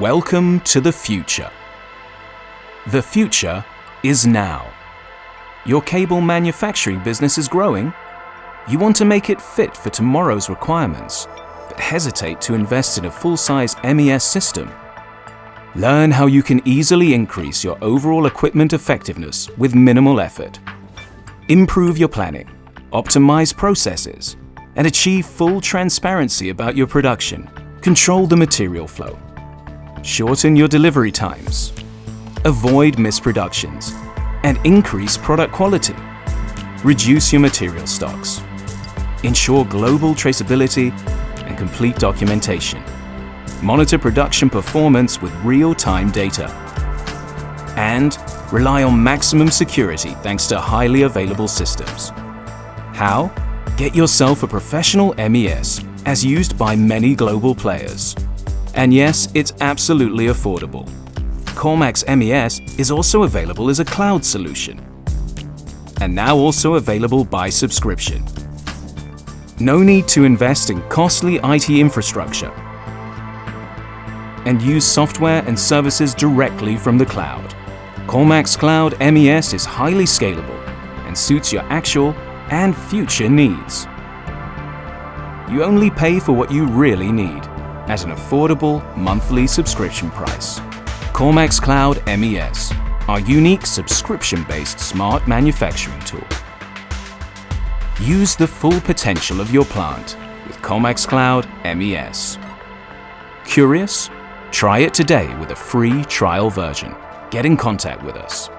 Welcome to the future. The future is now. Your cable manufacturing business is growing. You want to make it fit for tomorrow's requirements, but hesitate to invest in a full-size MES system. Learn how you can easily increase your overall equipment effectiveness with minimal effort. Improve your planning, optimize processes, and achieve full transparency about your production. Control the material flow. Shorten your delivery times. Avoid misproductions and increase product quality. Reduce your material stocks. Ensure global traceability and complete documentation. Monitor production performance with real-time data. And rely on maximum security thanks to highly available systems. How? Get yourself a professional MES as used by many global players. And yes, it's absolutely affordable. Komax MES is also available as a cloud solution. And now also available by subscription. No need to invest in costly IT infrastructure. And use software and services directly from the cloud. Komax Cloud MES is highly scalable and suits your actual and future needs. You only pay for what you really need at an affordable monthly subscription price. Komax Cloud MES, our unique subscription-based smart manufacturing tool. Use the full potential of your plant with Komax Cloud MES. Curious? Try it today with a free trial version. Get in contact with us.